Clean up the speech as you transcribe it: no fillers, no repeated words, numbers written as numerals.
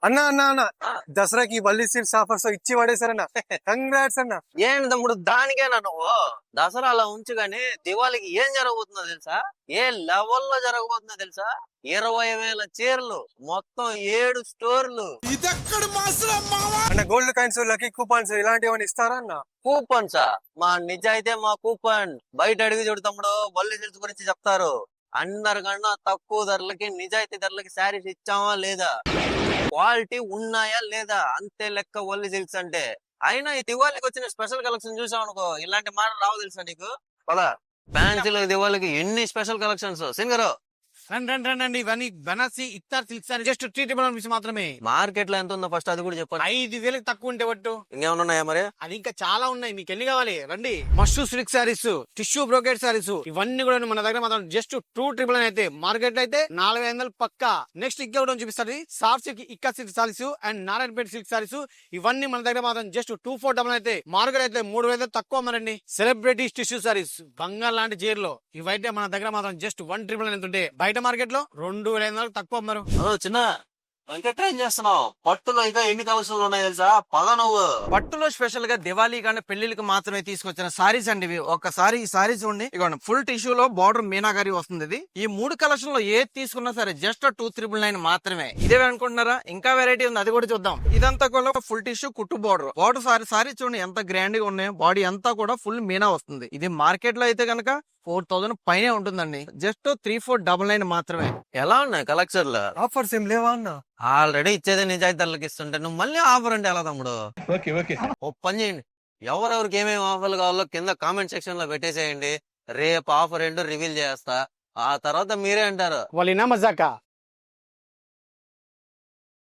అన్నా అన్నా అన్న దసరాకి వల్లి సీల్స్ ఆఫర్స్ ఇచ్చి పడేశారన్న. కంగ్రాట్స్ అన్న. ఏంటి తమ్ముడు దానికేనా నువ్వు దసరా అలా ఉంచు గాని దివాళికి ఏం జరగబోతుందో తెలుసా? ఏ లెవెల్లో జరగబోతుందో తెలుసా? 20,000 చీరలు, మొత్తం 7 స్టోర్లు. అన్న గోల్డ్ కాయిన్స్, లక్కీ కూపన్స్ ఇలాంటివన్నీ ఇస్తారా అన్న? కూపన్సా? మా నిజాయితే మా కూపన్. బయట అడిగి చూడు తమ్ముడు, వల్లి సిల్క్స్ గురించి చెప్తారు. అందరికన్నా తక్కువ ధరలకి, నిజాయితీ ధరలకి శారీస్ ఇచ్చామా లేదా, క్వాలిటీ ఉన్నాయా లేదా, అంతే లెక్క వల్లి సిల్క్స్ అంటే. అయినా ఈ దివాళికి వచ్చిన స్పెషల్ కలెక్షన్ చూసావు అనుకో, ఇలాంటి మాటలు రావు తెలుసా నీకు? పదా ఫ్యాన్సీలో దివాళికి ఎన్ని స్పెషల్ కలెక్షన్స్ సింగరు. రండి ఇవన్నీ బనాసి ఇత్తర్ సిల్క్స్ అని జస్ట్ 3 రూపీస్ మాత్రమే. మార్కెట్ లో ఎంత ఉందో ఫస్ట్ అది కూడా చెప్పండి. 5,000 తక్కువ ఉంటే పట్టు. ఇంకేమన్నా ఉన్నాయా మరి? అది ఇంకా చాలా ఉన్నాయి, మీకు ఎన్ని కావాలి రండి. Mashru silk saris, tissue brocade saris, ఇవన్నీ కూడా మన దగ్గర మాత్రం జస్ట్ 2,999 అయితే, మార్కెట్ లో అయితే 4,500 పక్కా. నెక్స్ట్ ఇంకా కూడా చూపిస్తుంది సాఫ్ట్ సిల్క్ ఇక్క silk saris and Narayanpet silk saris. ఇవన్నీ మన దగ్గర మాత్రం జస్ట్ 2,499 అయితే, మార్కెట్ అయితే 3,000 తక్కువ అమ్మారండి. సెలబ్రిటీ టిష్యూ సారీస్ బంగారు లాంటి చీరలు, ఇవైతే మన దగ్గర మాత్రం జస్ట్ 1,999 ఉంటే, బయట మార్కెట్ లో 2,500 తక్కువ అమ్మారు. చిన్న ఇంకా ట్రైన్ చేస్తున్నావు. పట్టులో ఇంకా ఎన్ని కలెక్షన్లు ఉన్నాయి తెలుసా? పద నువ్వు. పట్టులో స్పెషల్ గా దివాళీ కానీ పెళ్లికి మాత్రమే తీసుకొచ్చిన సారీస్ అండి ఇవి. ఒక్కసారి ఈ సారీస్ ఉండి ఇవ్వండి, ఫుల్ టిష్యూలో బార్డర్ మీనాగారి వస్తుంది. ఇది ఈ 3 కలెక్షన్ లో ఏది తీసుకున్నా సరే జస్ట్ 2,999 మాత్రమే. ఇదే అనుకుంటున్నారా? ఇంకా వెరైటీ ఉంది, అది కూడా చూద్దాం. ఇదంతా కూడా ఫుల్ టిష్యూ కుట్టు బార్డర్ సారీ చూడండి ఎంత గ్రాండ్ గా ఉన్నాయి. బాడీ అంతా కూడా ఫుల్ మీనా వస్తుంది. ఇది మార్కెట్ లో అయితే కనుక 4,000 పైనే ఉంటుందండి. జస్ట్ 3,499 మాత్రమే. ఎలా ఉన్నాయి కలెక్షన్లు? ఆఫర్స్ ఏం లేవా అన్న? ఆల్రెడీ ఇచ్చేది నిజాయితీ ధరలకు ఇస్తుంటే నువ్వు మళ్ళీ ఆఫర్ అంటే ఎలా తమ్ముడు? ఓ పని చేయండి, ఎవరెవరికి ఏమేమి ఆఫర్లు కావాలో కింద కామెంట్ సెక్షన్ లో పెట్టేసేయండి. రేపు ఆఫర్ ఏంటో రివీల్ చేస్తా, ఆ తర్వాత మీరే అంటారు. వాళ్ళ మజాకా